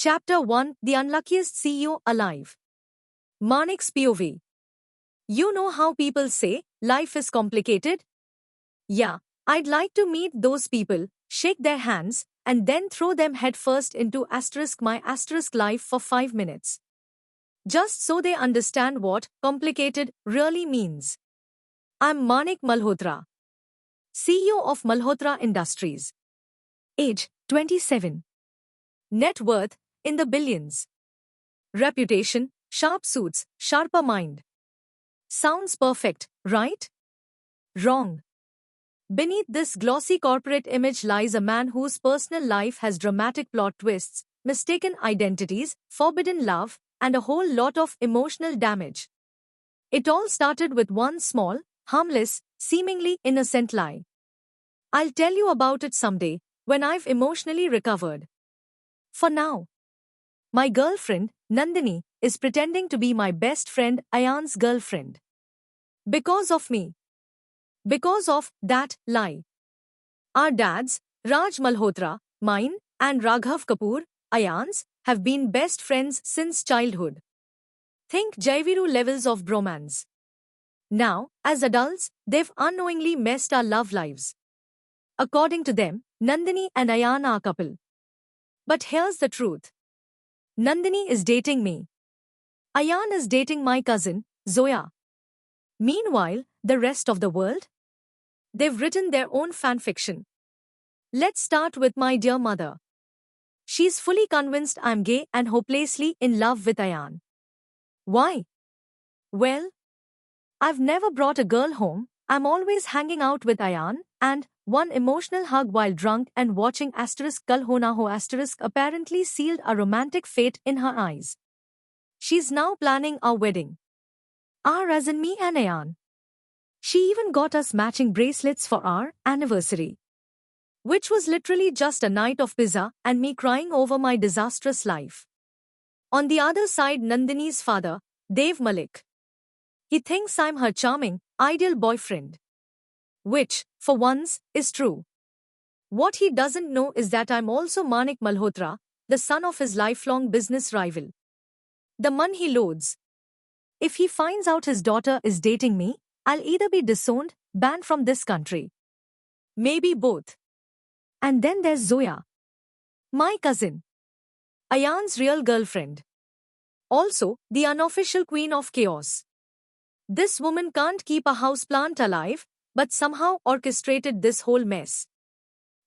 Chapter 1, The Unluckiest CEO Alive. Manik's POV. You know how people say, life is complicated? Yeah, I'd like to meet those people, shake their hands, and then throw them headfirst into my life for 5 minutes. Just so they understand what complicated really means. I'm Manik Malhotra, CEO of Malhotra Industries. Age, 27. Net worth, in the billions. Reputation, sharp suits, sharper mind. Sounds perfect, right? Wrong. Beneath this glossy corporate image lies a man whose personal life has dramatic plot twists, mistaken identities, forbidden love, and a whole lot of emotional damage. It all started with one small, harmless, seemingly innocent lie. I'll tell you about it someday, when I've emotionally recovered. For now, my girlfriend, Nandini, is pretending to be my best friend Ayan's girlfriend. Because of me. Because of that lie. Our dads, Raj Malhotra, mine, and Raghav Kapoor, Ayan's, have been best friends since childhood. Think Jaiviru levels of bromance. Now, as adults, they've unknowingly messed our love lives. According to them, Nandini and Ayan are a couple. But here's the truth. Nandini is dating me. Ayan is dating my cousin, Zoya. Meanwhile, the rest of the world? They've written their own fanfiction. Let's start with my dear mother. She's fully convinced I'm gay and hopelessly in love with Ayan. Why? Well, I've never brought a girl home, I'm always hanging out with Ayan, and one emotional hug while drunk and watching Kal Hona Ho apparently sealed a romantic fate in her eyes. She's now planning our wedding. As in me and Ayan. She even got us matching bracelets for our anniversary. Which was literally just a night of pizza and me crying over my disastrous life. On the other side, Nandini's father, Dev Malik. He thinks I'm her charming, ideal boyfriend. Which, for once, is true. What he doesn't know is that I'm also Manik Malhotra, the son of his lifelong business rival. The man he loathes. If he finds out his daughter is dating me, I'll either be disowned, banned from this country. Maybe both. And then there's Zoya. My cousin. Ayan's real girlfriend. Also, the unofficial queen of chaos. This woman can't keep a houseplant alive, but somehow orchestrated this whole mess.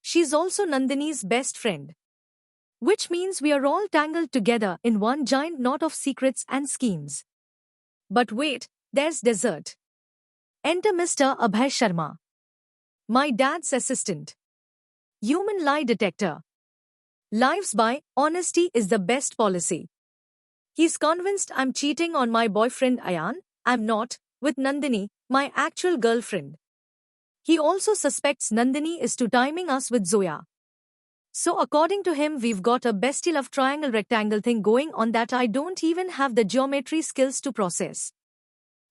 She's also Nandini's best friend. Which means we are all tangled together in one giant knot of secrets and schemes. But wait, there's dessert. Enter Mr. Abhay Sharma. My dad's assistant. Human lie detector. Lives by honesty is the best policy. He's convinced I'm cheating on my boyfriend Ayan, I'm not, with Nandini, my actual girlfriend. He also suspects Nandini is two-timing us with Zoya. So according to him, we've got a bestie love triangle rectangle thing going on that I don't even have the geometry skills to process.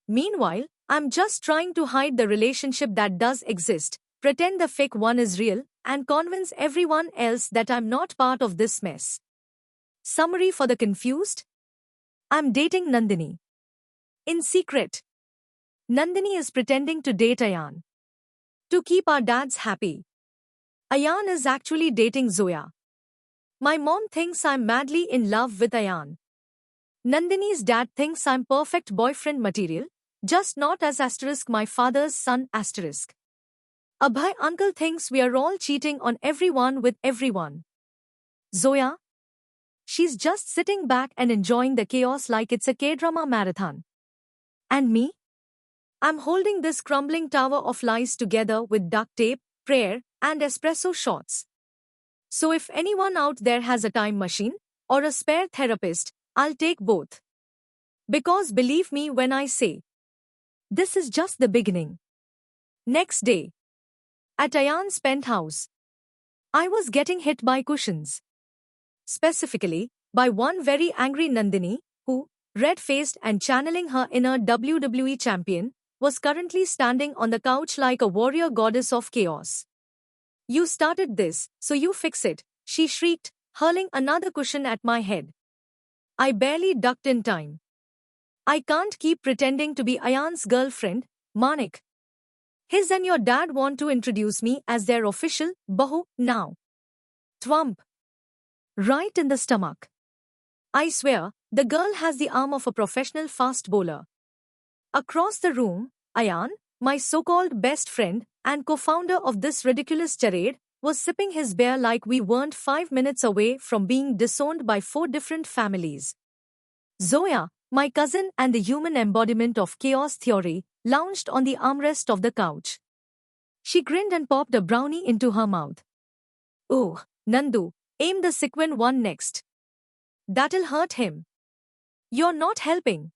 Meanwhile, I'm just trying to hide the relationship that does exist, pretend the fake one is real, and convince everyone else that I'm not part of this mess. Summary for the confused? I'm dating Nandini. In secret. Nandini is pretending to date Ayan. To keep our dads happy. Ayan is actually dating Zoya. My mom thinks I'm madly in love with Ayan. Nandini's dad thinks I'm perfect boyfriend material, just not as my father's son . Abhay uncle thinks we are all cheating on everyone with everyone. Zoya? She's just sitting back and enjoying the chaos like it's a K-drama marathon. And me? I'm holding this crumbling tower of lies together with duct tape, prayer, and espresso shots. So if anyone out there has a time machine, or a spare therapist, I'll take both. Because believe me when I say, this is just the beginning. Next day. At Ayan's penthouse. I was getting hit by cushions. Specifically, by one very angry Nandini, who, red-faced and channeling her inner WWE champion, was currently standing on the couch like a warrior goddess of chaos. You started this, so you fix it, she shrieked, hurling another cushion at my head. I barely ducked in time. I can't keep pretending to be Ayan's girlfriend, Manik. His and your dad want to introduce me as their official bahu now. Thwump. Right in the stomach. I swear, the girl has the arm of a professional fast bowler. Across the room, Ayan, my so-called best friend and co-founder of this ridiculous charade, was sipping his beer like we weren't 5 minutes away from being disowned by 4 different families. Zoya, my cousin and the human embodiment of chaos theory, lounged on the armrest of the couch. She grinned and popped a brownie into her mouth. Oh, Nandu, aim the sequin one next. That'll hurt him. You're not helping.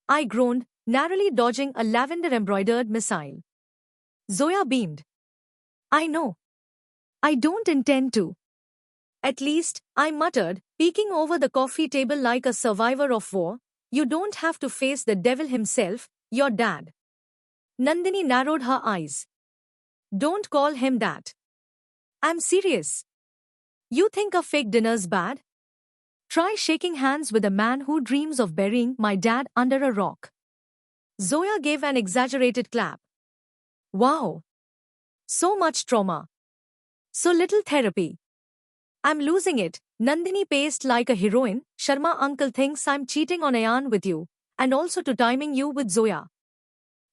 I groaned, narrowly dodging a lavender-embroidered missile. Zoya beamed. I know. I don't intend to. At least, I muttered, peeking over the coffee table like a survivor of war, you don't have to face the devil himself, your dad. Nandini narrowed her eyes. Don't call him that. I'm serious. You think a fake dinner's bad? Try shaking hands with a man who dreams of burying my dad under a rock. Zoya gave an exaggerated clap. Wow. So much trauma. So little therapy. I'm losing it. Nandini paced like a heroine. Sharma uncle thinks I'm cheating on Ayan with you, and also to timing you with Zoya.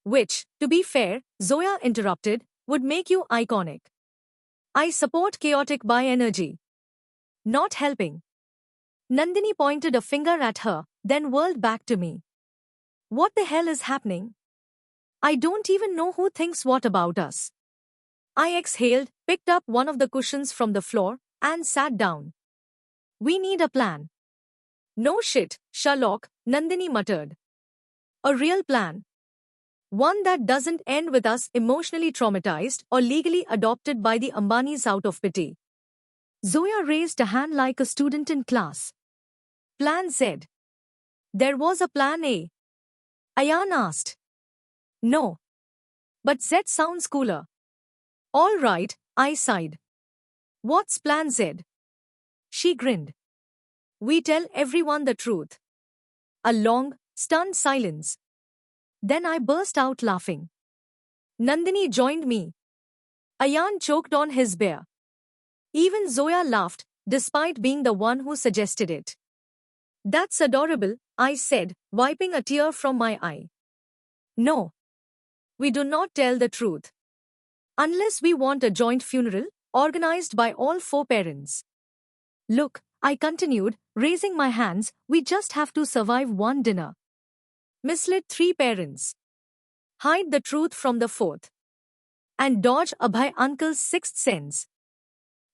Which, to be fair, Zoya interrupted, would make you iconic. I support chaotic bi energy. Not helping. Nandini pointed a finger at her, then whirled back to me. What the hell is happening? I don't even know who thinks what about us. I exhaled, picked up one of the cushions from the floor, and sat down. We need a plan. No shit, Sherlock, Nandini muttered. A real plan. One that doesn't end with us emotionally traumatized or legally adopted by the Ambanis out of pity. Zoya raised a hand like a student in class. Plan Z. There was a plan A. Ayan asked. No. But Z sounds cooler. All right, I sighed. What's plan Z? She grinned. We tell everyone the truth. A long, stunned silence. Then I burst out laughing. Nandini joined me. Ayan choked on his beer. Even Zoya laughed, despite being the one who suggested it. That's adorable, I said, wiping a tear from my eye. No. We do not tell the truth. Unless we want a joint funeral, organized by all 4 parents. Look, I continued, raising my hands, we just have to survive one dinner. Mislead 3 parents. Hide the truth from the 4th. And dodge Abhay uncle's 6th sense.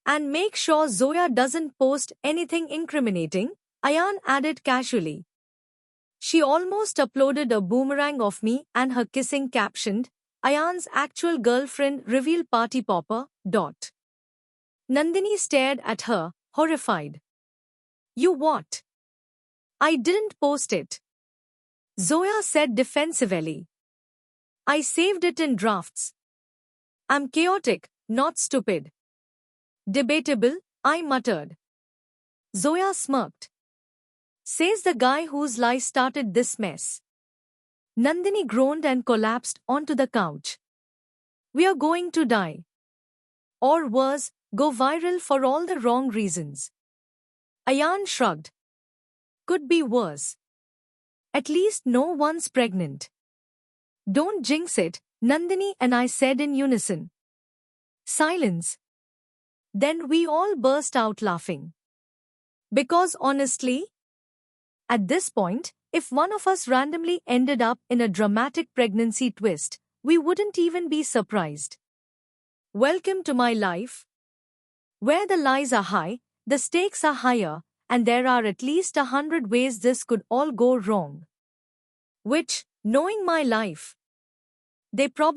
And make sure Zoya doesn't post anything incriminating, Ayan added casually. She almost uploaded a boomerang of me and her kissing captioned, Ayan's actual girlfriend reveal party popper, ... Nandini stared at her, horrified. You what? I didn't post it. Zoya said defensively. I saved it in drafts. I'm chaotic, not stupid. Debatable, I muttered. Zoya smirked. Says the guy whose lie started this mess. Nandini groaned and collapsed onto the couch. We are going to die. Or worse, go viral for all the wrong reasons. Ayan shrugged. Could be worse. At least no one's pregnant. Don't jinx it, Nandini and I said in unison. Silence. Then we all burst out laughing. Because honestly, at this point, if one of us randomly ended up in a dramatic pregnancy twist, we wouldn't even be surprised. Welcome to my life. Where the lies are high, the stakes are higher, and there are at least 100 ways this could all go wrong. Which, knowing my life, they probably